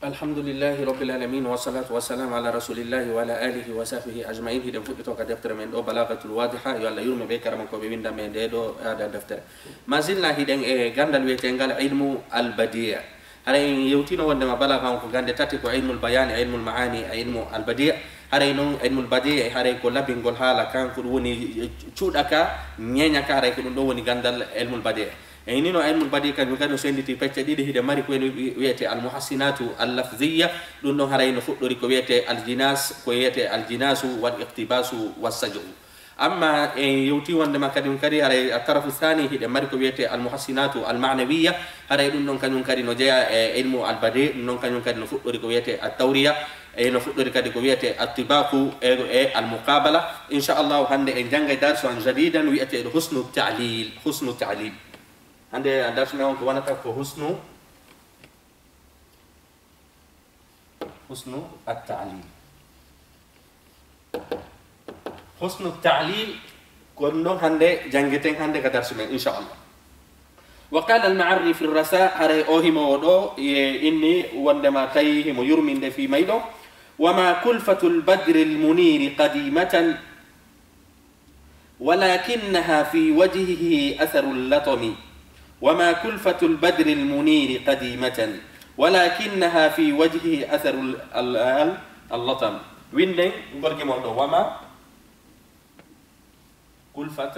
Alhamdulillahi rabbil alamin wassalatu wassalamu ala rasulillahi wa ala alihi wa sahbihi ajma'in. Hidem fuɗɗito ka deftere men ɗo balagatul wadiha, yo Allah yurme ɓe karama ko ɓe winda men nde ɗo ada deftere. Masilna hiɗen e gandal wiyetengal ilmu albadiya. Haray yewtino wondema balaga on ko gande tati ko ilmul bayani, ilmul maani, ilmu albadiya. Haray noon ilmul badiya haray ko labingol haala kanko ɗum woni cuuɗaka ñeñaka, haray ko ɗum ɗo woni gandal ilmul badiya. e nino ilmul badi kañum kadi no senditi pecce ɗiɗi hiɗe mari ko wiyete almuhassinatu allafziya ɗum ɗon haray no fuɗɗori ko wiyete aljinas ko wiyete aljinasu wal iqtibasu wassaju. amma e yewti wondema kadum kadi haray tarafu thani hiɗe mari ko wiyete almuhassinatu almanawiya haray ɗum ɗon kañum kadi no jeeya e ilmu albadi ɗum ɗon kañum kadi no fuɗɗori ko wiyete attawriya e no fuɗɗori kadi ko wiyete attibaku e almuqabala. inchallahu hande en jangay darsan jadidan wiyete husnu ta'lil. husnu ta'lil hande darsu men on ko wonata ko husnu at-ta'lil. husnu at-ta'lil kon non hande jangeten hande ka darsu men inchallah. wa qala al-ma'arri fi ar-rasa hare o himo do inni wondema tayi himo yurminde fi maydo wama kulfatu al-badri al-munir qadimatan ولكنها في وجهه أثر اللطم. وما كلفة البدر المنير قديمة ولكنها في وجهه أثر اللطم. وين نقول وما كلفة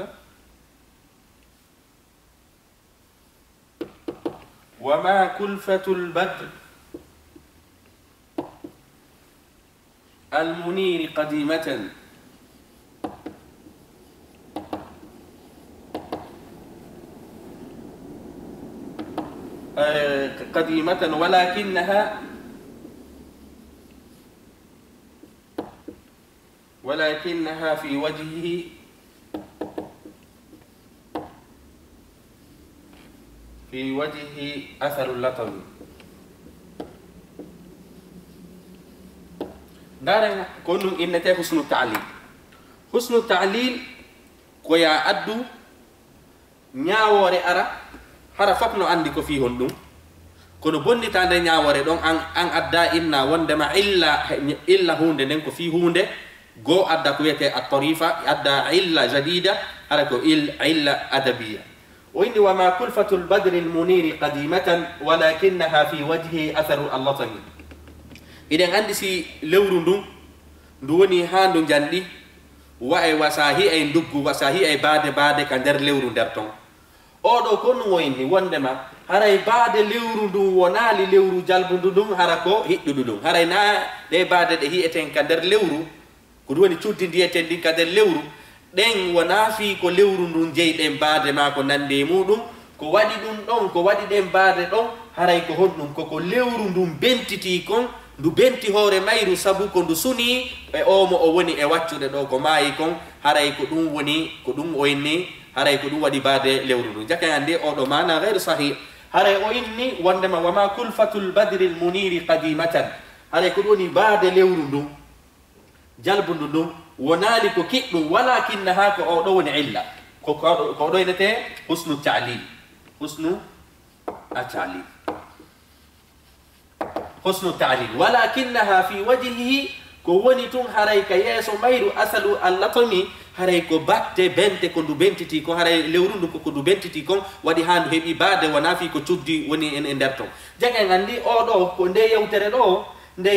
البدر المنير قديمة ولكنها في وجهه أثر اللطم. دارنا كونو إنتي حسن التعليل. حسن التعليل كويا أدو نياوري أرا hara fop no andi ko fi hon ɗum kono bonnitande ñawore ɗon an adda inna wondema illa hunde nden ko fi hunde go adda ko wiyete at-tarifa adda illa jadida hara ko illa adabiya. o inni wama kulfatu lbadri lmuniri qadimatan walakinaha fi wajhi atharu allatami. iɗen andi si lewru ndun ndu woni ha ndu janɗi wa e wasahi e nduggu wasahi e baade ka nder lewru nder ton. oɗo ko no woyni wondema haray baade lewru ndun wonali lewru jalbundu ɗum hara ko hiɗɗuɗu ɗum haray na ɗe baade ɗe hiyeten ka nder lewru ko ɗum woni cuddi ndiyeten ɗin ka nder lewru ɗen wona fi ko lewru ndun jeyɗen baade ma ko nande muɗum ko waɗi ɗum ɗon ko waɗi ɗen baade ɗon haray ko honɗum koko lewru ndun bentiti kon ndu benti hoore mayru sabu ko ndu suni e omo o woni e waccude ɗo ko maayi kon haray ko ɗum woni ko ɗum oyni haray ko ɗum waɗi baade lewru ndu. jaka ande oɗo mana gayru sahih. haray o inni wondema wama kulfatu lbadri lmuniri qadimatan haray ko ɗum woni baade lewru ndun jalbundu ndun wonali ko kiɗɗum walakinnaha ko oɗo woni illa ko ɗo inete husnu ta'lil. husnu at-ta'lil husnu ta'lil walakinnaha fi wajhihi ko woni tun haray ka yeeso mayru asalu allatami haray ko batte bente ko ndu bentiti kon haray lewru ndu ko ndu bentiti kon waɗi ha ndu heɓi baade wona fi ko cuddi woni e nder ton. jagen andi oɗo ko nde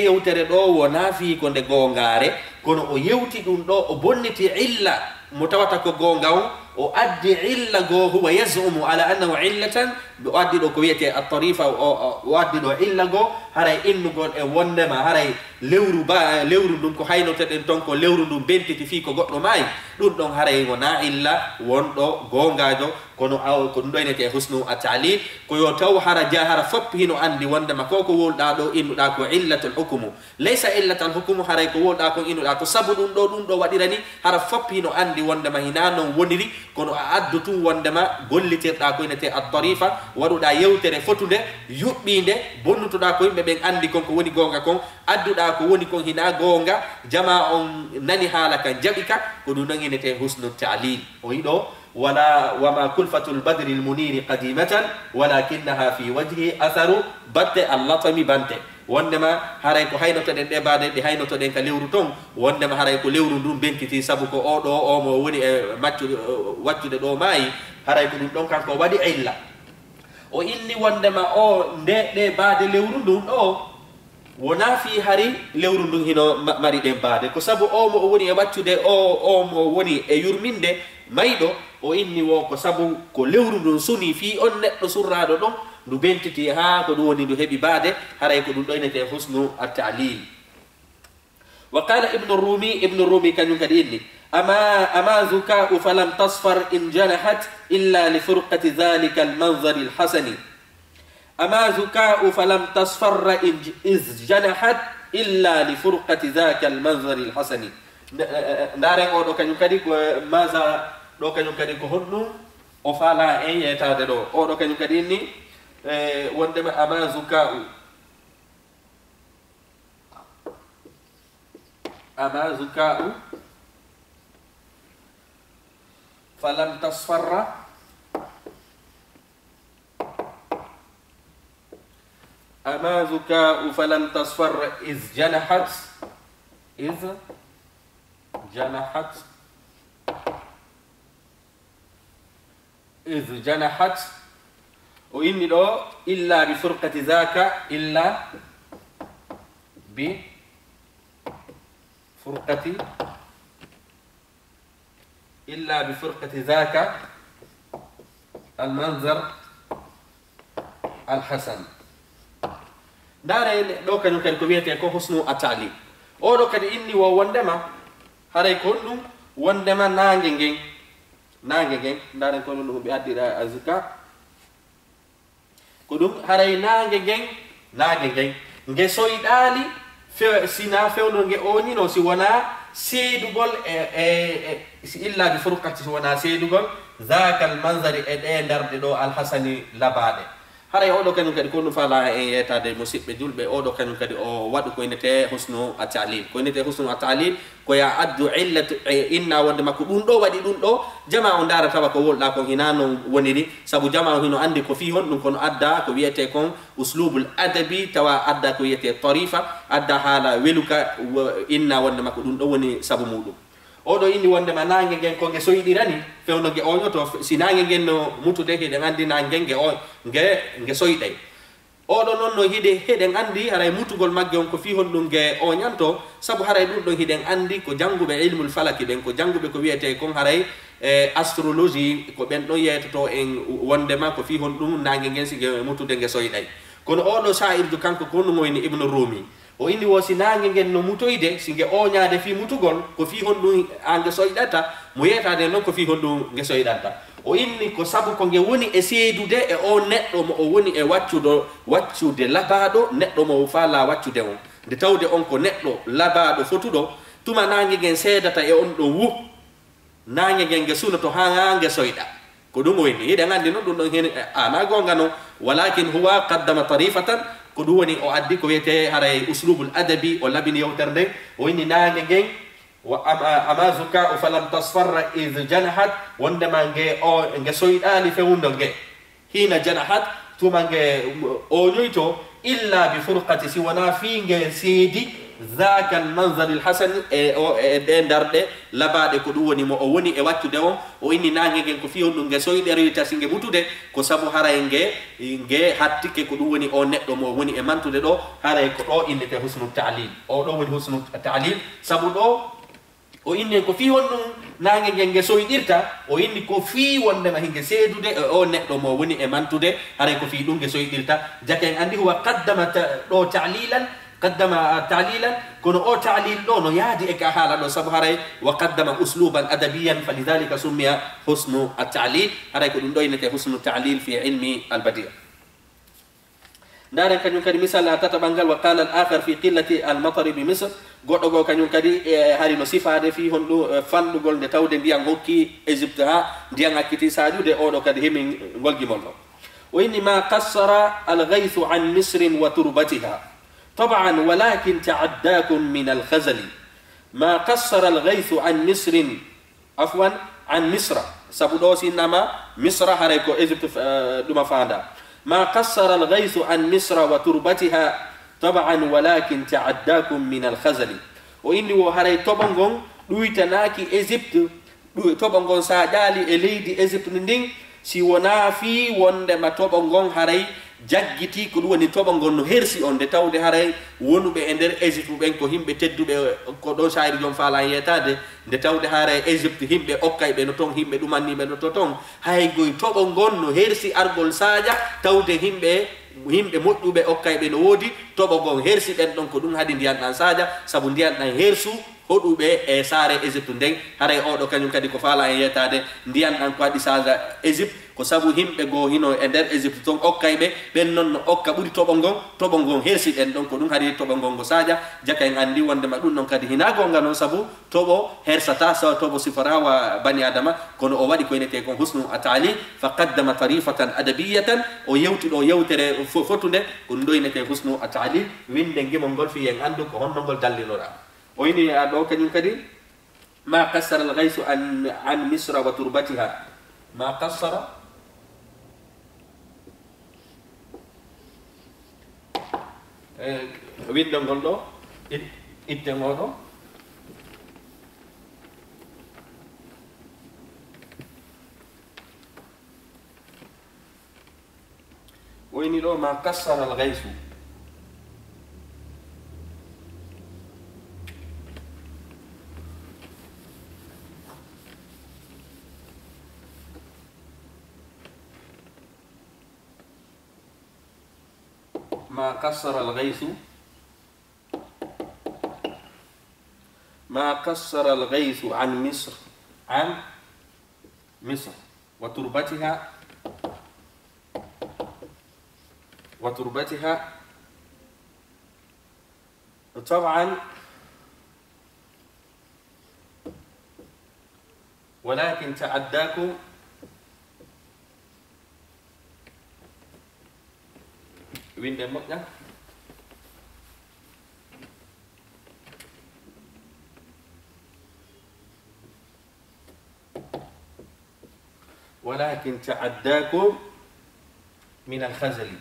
yewtere ɗo wona fi ko nde gongare kono o yewti ɗum ɗo o bonniti illa mo tawata ko gonga on o addi illa go huwa yazumu ala annahu illatan o addi ɗo ko wiyete at-tarifa o addi ɗo illa go haray innugol e wondema haray lewru ndun ko haynoteɗen ton ko lewru ndun bentiti fi ko goɗɗo maayi ɗum ɗon haray wona illa wonɗo gongajo kono ko ɗum ɗoynete husnu at-ta'lil ko yo taw hara fop hino andi wondema ko wolɗa ɗo innuɗa ko illatul hukmu laysa illatul hukmu haray ko wolɗa kon innuɗa ko sabu ɗum ɗo waɗirani hara fop hino andi wondema hina non woniri kono a addu tun wondema gollitirɗa ko inete at-tarifa waɗuɗa yewtere fotude yuɓɓinde bonnutoɗa ko yimɓe ɓen andi kon ko woni gonga kon adduɗa ko woni kon hina gonga jama on nani haala kan jaɓi ka ko ɗum ɗon inete husnu ta'lil. o yiɗo وما كلفة البدر المنير قديمة ولكنها في وجه أثر بت اللطم بنت wondema haray ko haynotoɗen ɗeɓade ɗe haynotoɗen ka lewru ton wondema haray ko lewru ndun benkiti sabu ko oɗo omo woni e maccude waccude ɗo maayi haray ko ɗum ɗon kanko waɗi illa o inni wondema o nde ɗe baade lewru ndun ɗo wona fi hari lewru ndun hino mari ɗen baade ko sabu omo o woni e waccude omo woni e yurminde mayɗo o inni wo ko sabu ko lewru ndun suni fi on neɗɗo surraɗo ɗon ndu bentiti ha ko ɗum woni ndu heɓi baade haray ko ɗum ɗoynete husnu at-ta'lil wa qala ibnu rumi kañum kadi inni ama zuka'u falam tasfar in janahat illa li furqati dhalika almanzari alhasani ama zuka'u falam tasfarra iz janahat illa li furqati dhaka almanzari alhasani ndaren oɗo kañum kadi ko maza ɗo kañum kadi ko honɗum o faala en yeytade ɗo oɗo kañum kadi inni wondema ama zuka'u falam tasfarra ama zuka'u falam tasfarra iz janahat o inni ɗo illa bi furqati dhaka illa bi furqati dhaka almanzar alhasan ndare ɗo kañum kadi ko wiyete ko husnu at-ta'lil oɗo kadi inni wo wondema haray ko ɗum wondema nangue ngen ndaren ko ɗum ɓe addira azuka ko ɗum haray nangue ngen nge soyɗali sina fewno nge oñino si wona seedugol si illa bi furqati si wona seedugol dhaka almanzari e ɗe darɗe ɗo alhasani labaɗe haray oɗo kañum kadi ko ɗum faala en yeytade musidɓe julɓe oɗo kañum kadi o waɗu ko innete husnu at-ta'lil ko ya addu illatu inna wondema ko ɗum ɗo waɗi ɗum ɗo jama o ndara tawa ko wolɗa kon hina non woniri sabu jama o hino andi ko fi honɗum kono adda ko wiyete kon uslubul adabi tawa adda ko wiyete tarifa adda haala weluka inna wondema ko ɗum ɗo woni sabu muɗum oɗo inni wondema nangue ngen ko nge soyɗirani fewno nge oñoto si nangue ngen no mutude hiɗen andi nangue nge soyɗay oɗo noon no heɗen andi haray mutugol magge on ko fi honɗum nge oñanto sabu haray ɗum ɗon hiɗen andi ko jangguɓe ilmul falaki ɓen ko jangguɓe ko wiyete kon haray astrologie ko ɓen ɗon yeytoto en wondema ko fi honɗum nangue ngen si nge mutude nge soyɗay kono oɗo sa'irju kanko ko honɗum oyni ibnu rumi o inni wo si nangue ngen no mutoyde si nge oñade fi mutugol ko fi honɗum a nge soyɗata mo yeytade noon ko fi honɗum nge soyɗanta o inni ko sabu ko nge woni e seedude e o neɗɗo mo o woni e waccude labaɗo neɗɗo mo faala waccude on nde tawde on ko neɗɗo labaɗo fotuɗo tuma nangue ngen seedata e on ɗo wu nangue ngen nge sunoto ha nge soyɗa ko ɗum o inni hiɗen andi noon ɗum ɗon hen ana gonga noon walakin huwa qaddama tarifatan ko ɗum woni o addi ko wiyete haray uslubul adabi o labini yewtere nde o inni nangue ngen ama zuka'u falam tasfarra iz janahat wondema nge soyɗali fewndo nge hina janahat tuma nge oñoyto illa bi furqati si wona fi nge seedi dhaka almanzari alhasan e ɗe darɗe labaɗe ko ɗum woni mo o woni e waccude on o inni nangue ngen ko fi honɗum nge soyɗeroyta si nge mutude ko sabu haray nge hattike ko ɗum woni o neɗɗo mo woni e mantude ɗo haray ko ɗo innete husnu ta'lil o ɗo woni husnu ta'lil sabu ɗo o inni ko fi honɗum nangue ngen nge soyɗirta o inni ko fi wondema hinge seedude e o neɗɗo mo woni e mantude haray ko fi ɗum nge soyɗirta jake en andi huwa qaddama ɗo ta'lilan kono o ta'lil ɗo no yaadi e ka haala ɗo sabu haray wa qaddama usluban adabiyan falidhalika summiya husnu at-ta'lil haray ko ɗum ɗo innete husnu ta'lil fi ilmi al-badi' ndaren kañum kadi misal tataɓal ngal wa qala al akhar fi qillati almatari bi misr goɗɗo go kañum kadi hari no sifade fi honɗum fanɗugol nde tawde ndiyan hokki égypte ha ndiyan hakkiti sajude oɗo kadi hemin golgimol ɗo o inni ma qassara alghaythu an misrin wa turbatiha طبعا ولكن تعداكم من الخزل ما قصر الغيث عن مصر عفوا عن مصر سبودوس انما مصر هريكو ايجيبت دوما فاندا ما قصر الغيث عن مصر وتربتها taban walakin taaddakum min alkhazali o inni wo haray toɓo ngon ɗuytanaki égypte toɓo ngon sa ƴaali e leydi égypte ndin si wona fi wondema toɓo ngon haray jaggiti ko ɗum woni toɓo ngon no hersi on nde tawde haray wonuɓe e nder égypte ɓen ko yimɓe tedduɓe ko ɗo sayri joom faala yetade nde tawde haray égypte yimɓe okkay ɓe no toon yimɓe ɗumanniɓe no to toon hay goye toɓo ngon no hersi argol sadia tawde yimɓe moƴƴuɓe okkay ɓe no woodi toɓo ngon hersi ɓen ɗon ko ɗum haadi ndiyan ɗan sadia saabu ndiyan ɗan hersu hoɗuɓe e saare égypte nden haray oɗo kañum kadi ko faala e yetade ndiyan ɗan ko waɗi saga égypte ko sabu yimɓe goo hino e nder égypte toon okkay ɓe ɓen noon no okka ɓuri toɓo ngon hersi ɗen ɗon ko ɗum haadi toɓo ngon ngo sadia jaka en andi wondema ɗum ɗon kadi hina gonga noon saabu toɓo hersata so toɓo sifarawa bani adama kono o waɗi koynete kon husnu atali fa qaddama tarifatan adabiyatan o yewti ɗo yewtere fotude ko ɗum ɗoynete husnu atali winde ngimol ngol fi en andu ko honno ngol dallinoɗa o ini ɗo kañum kadi ma qassara alghaysu an misra wa turbatiha ma qassara winde ngol ɗo itte ngoɗo o ini ɗo ma qassara alghaysu ما قصر الغيث عن مصر وتربتها طبعا ولكن تعداكم winde moƴƴa ولكن تعداكم من الخزل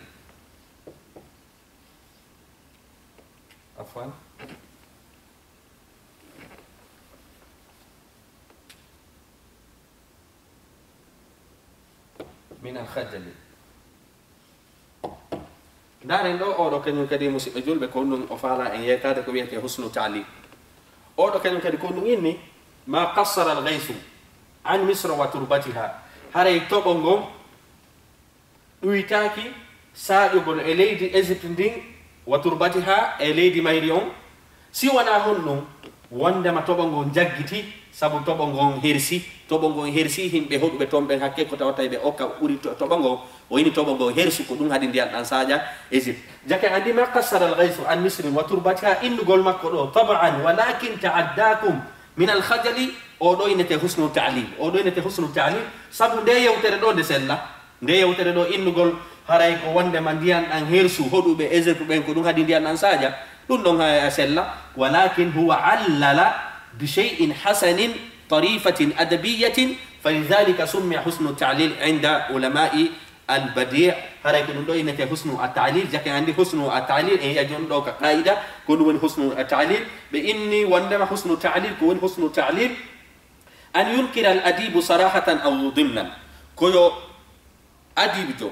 عفوا من الخجل daren ɗo oɗo kañum kadi musidɓe julɓe ko ɗum o faala en yeytade ko wiyete husnu talim oɗo kañum kadi ko ɗum inni ma qassara alghaysu an misra wa turbatiha haray toɓo ngon ɗuytaki saƴugol e leydi égypte ndin wa turbatiha e leydi mayri on si wona hon ɗum wondema toɓo ngon jaggiti sabu toɓo ngon hersi himɓe hoɗuɓe toon ɓen hakke ko tawata ɓe okka ɓuri toɓo ngon o yini toɓo ngon hersu ko ɗum haadi ndiyan ɗan saƴa égypte jake andi ma qassara alghaysu an misrin wa turbatiha innugol makko ɗo taban walakin taaddakum min alkhajali o ɗo inete husnu talim sabu nde yewtere ɗo nde sella nde yewtere ɗo innugol haray ko wondema ndiyan ɗan hersu hoɗuɓe égypte ɓen ko ɗum haadi ndiyan ɗan saƴa ɗum ɗon sella walakin huwa allala بشيء حسن طريفة أدبية فلذلك سمي حسن التعليل عند علماء البديع هراي كون دو إنك حسن التعليل جاك عندي حسن التعليل هي جون دو كقاعدة كون وين حسن التعليل بإني وندم حسن التعليل كون حسن التعليل أن ينكر الأديب صراحة أو ضمنا كيو أديب جو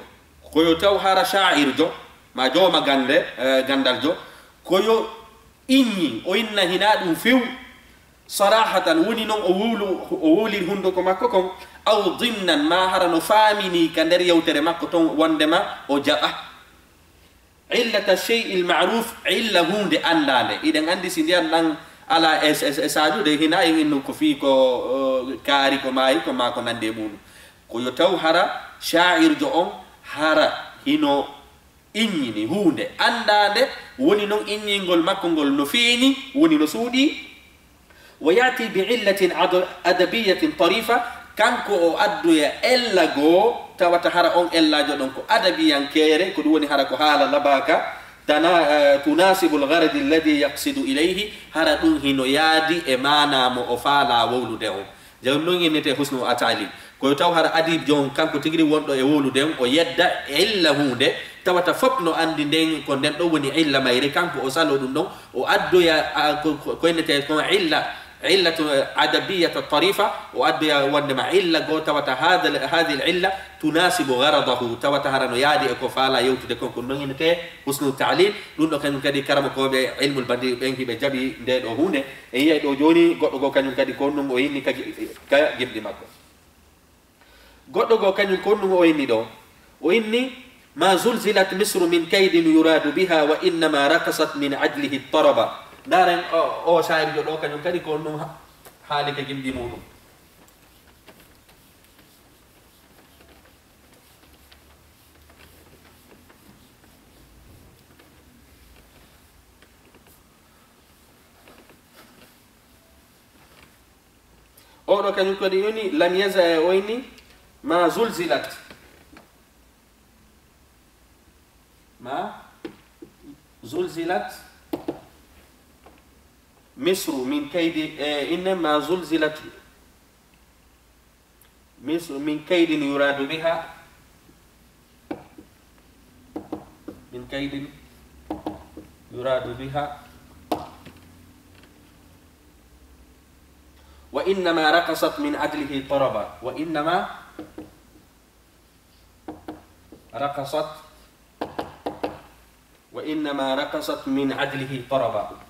كيو توهر شاعر جو ما جو ما غندال جو كيو إني وإن هنا فيو صراحة وني نون أولي الهندو كما كوكم أو ضمنا ما هرنو فامني كندر يوتر مكتون وندما وجاء علة الشيء المعروف علة هند أندالة إذا عندي سنديان لان على سادو ده هنا إنه كفيكو كاريكو مايكو ما كنا ندمون كيوتو هرا شاعر جون هرا هينو إني هند أندالة وني نون إني نقول ماكو نقول نفيني وني نسودي ويأتي بعلة أدبية طريفة كانكو أدو يا إلا جو تاوتا هارا أون إلا جو دونكو أدبيا كيري كدوني هارا كو هالا لباكا تناسب الغرض الذي يقصد إليه هارا دون هنو يادي إمانا مؤفالا وولو دهو جاون نون ينتي حسنو أتالي ko taw har adib jon kanko tigri wondo e woluden o yedda illa hunde tawata fop no andi nden ko nden do woni illa mayre kanko o salo dum don o addoya ko enete ko illa علة أدبية الطريفة وأدي وندم علة جو توتا هذه العلة تناسب غرضه توتا هرانو يادي أكفالا يوتو دكون كنون نتى حسن التعليل لون كانوا كدي كرم كوبي علم البدي بينكي بجابي ده هونه هي دوجوني جو كانوا كدي كونون ويني كجيب دي ماكو جو كانوا كونون ويني دو ويني ما زلزلت مصر من كيد يراد بها وإنما رقصت من عدله الطربة دارن او شاعر جو دو كانيو كادي كو نوم حالي ka gimdi mudum o do kanyum kadi yoni lam yaza wayni ma zulzilat مصر من كيد إنما زلزلت مصر من كيد يراد بها من كيد يراد بها وإنما رقصت من عدله طربا وإنما رقصت من عدله طربا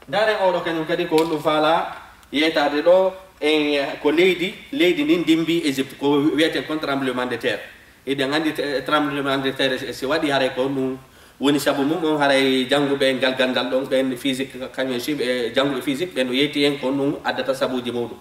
dare o do kanyum kadi ko dum fala yetade do e ko leydi nin dimbi Egypte ko wiete kon tremblement de terre e de ngandi tremblement de terre se wadi hare ko dum woni sabu mum on hare jangube gal gandal don ben physique kanyum e jangu physique ben yeti en ko dum adata sabuji mawdu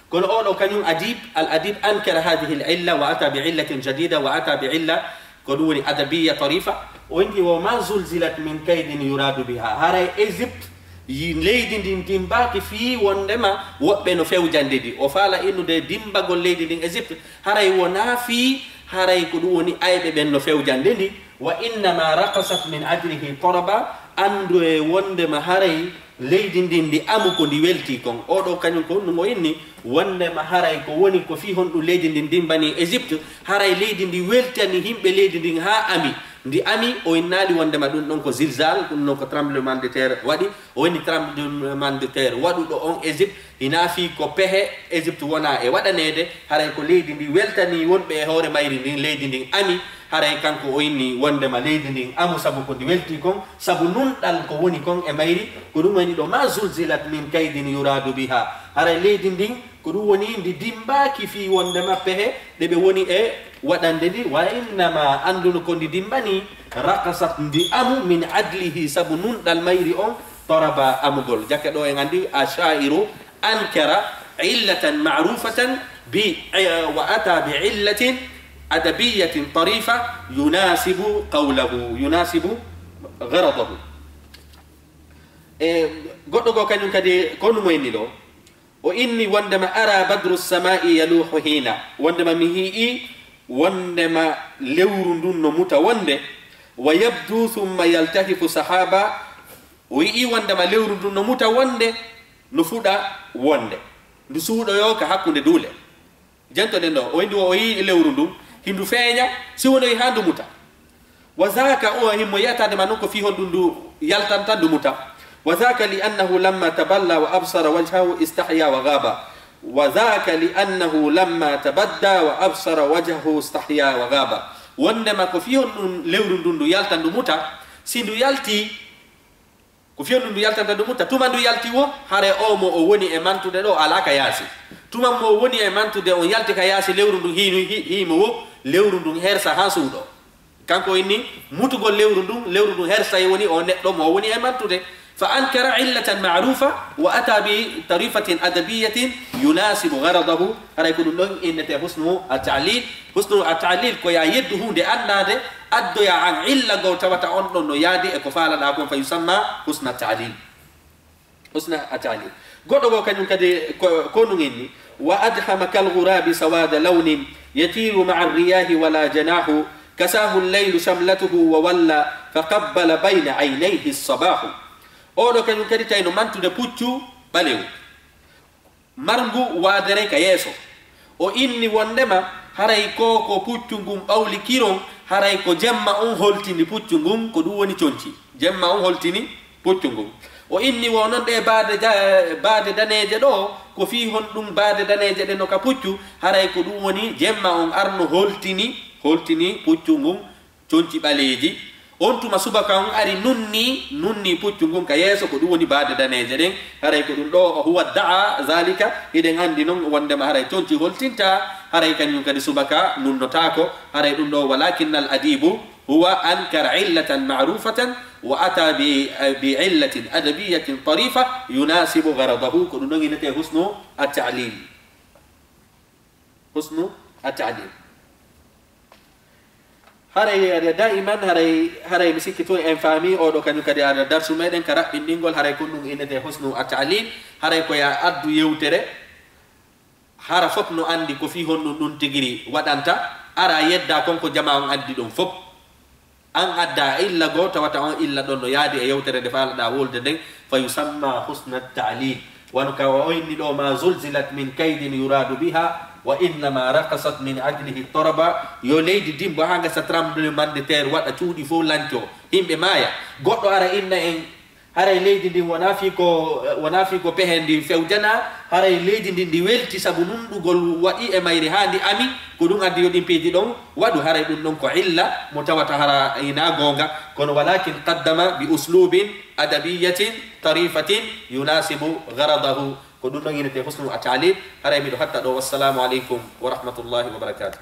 kono o do kanyum adib al adib ankara hadhihi al illa wa ata bi illatin jadida wa ata bi illa ko dum adabiyya tarifa o indi wa ma zulzilat min kaydin yuradu biha hare Egypte leydi ndin dimbaki fi wondema wobbe no fewjande di o fala innude dimbagol leydi ndin Egypte haray wona fi haray ko dum woni aybe ben no fewjande ndi wa inna ma raqasat min ajrihi taraba andu e wondema haray leydi ndin di amu ko ndi welti kon o do kanyum ko no inni wondema haray ko woni ko fi hondu leydi ndin dimbani Egypte haray leydi ndi weltani himbe leydi ndin ha ami ndi ami o innali wondema dum don ko zilzal dum non ko tremblement de terre wadi o woni tremblement de terre wadu do on Egypte ina fi ko pehe Egypte wona e wadanede haray ko leydi ndi weltani wonbe e hoore mayri ndin leydi ndin ami haray kanko o inni wondema leydi ndin amu sabu ko ndi welti kon sabu nun dal ko woni kon e mayri ko dum woni do ma zulzilat min kaydin yuradu biha haray leydi ndin ko dum woni ndi dimbaki fi wondema pehe de be woni e wadande di wa innama andunu ko ndi dimbani raqasat ndi amu min adlihi sabu nun dal mayri on taraba amugol jakke do e ngandi ashairu ankara illatan ma'rufatan bi wa ata bi illatin adabiyatin tarifa yunasibu qawluhu yunasibu gharadahu goddo go kanyum kadi konu moyni do o inni wondema ara badru as-sama'i yaluhu hina wondema mi hi'i wondema lewru ndun no muta wonde wa yabdu thumma yaltahifu sahaba o yi wondema lewru ndun no muta wonde no fuda wonde ndu suudo yo ka hakkunde dule janto den do o indi o yi lewru ndun hindu feeña si wono yi handu muta wa zaka o himmo yatade man ko fi hondu ndu yaltanta ndu muta wa zaka li annahu lamma taballa wa absara wajhahu istahya wa ghaba وذاك لأنه لما تبدى وأبصر وجهه استحيا وغابا وندما كفيون لورن دندو يالتا دموتا سيندو يالتي كفيون دندو يالتا دموتا توما دو يالتي و هاري اومو او وني امانتو دو علاكا ياسي توما مو وني امانتو دو يالتي كياسي لورن دو هيمو لورن دو هرسا هاسو دو كانكو إني موتو لورن دو هرسا يوني او نتو مو وني امانتو دو فأنكر علة معروفة وأتى بطريفة أدبية يناسب غرضه هذا يكون لهم إن حسن التعليل حسن التعليل كويا يده دي أنادي أدو يا عن علة قوتا وتعون يادي أكفالا لكم فيسمى حسن التعليل حسن التعليل قد كان كدي كونوا إني وأدحم كالغراب سواد لون يطير مع الرياح ولا جناح كساه الليل شملته وولى فقبل بين عينيه الصباح odo kanyum kadi tayno mantude puccu balew marngu wadere ka yeso o inni wondema haray ko puccu ngum ɓawli kiron haray ko jemma on holtini puccu ngum ko ɗum woni conci jemma on holtini puccu ngum o inni wonon ɗe baade daneje ɗo ko fi hon ɗum baade daneje ɗe no ka puccu haray ko ɗum woni jemma on arno holtini puccu ngum conci ɓaleji on tuma subaka on ari nunni puccu ngum ka yeeso ko ɗum woni baade daneje ɗen haray ko ɗum ɗo huwa daa zalika iɗen andi noon wondema haray conci holtinta haray kañum kadi subaka nunnotako haray ɗum ɗo walakinna al adibu huwa ankara illatan marufatan wa ata bi illatin adabiyatin tarifa yunasibu garadahu ko ɗum ɗon inete husnu at-ta'lil haray daiman haray mi sikki to en faami oɗo kañum kadi ada darsu meɗen ka raɓɓinɗingol haray ko ɗum innete husnu at-ta'lil haray ko ya addu yewtere hara fof no andi ko fi honɗum ɗum tigiri waɗanta ara yedda konko jama on addi ɗum fof an adda illa goo tawata on illa ɗon no yaadi e yewtere nde faalaɗa wolde nden fa yusamma husna at-ta'lil wano ka o inni ɗo ma zulzilat min kaydin yuradu biha wa innama rakasat min ajlihi toraba yo leydi dimbo ha gasa tremblement de terre waɗa cuuɗi fof lanco yimɓe maaya goɗɗo ara inna en haray leydi ndin wona fi ko pehe ndi fewjana haray leydi ndin ndi welti sabu nunɗugol waɗi e mayri ha ndi ami ko ɗum addi yo ɗin peeji ɗon waɗu haray ɗum ɗon ko illa mo tawata hara ina gonga kono walakin qaddama bi uslubin adabiyatin tarifatin yunasibu garadahu ko ɗum ɗon yinete husnu at-ta'lil haray miɗo hatta ɗo wassalamu aleykum wa rahmatullahi wa barakatuh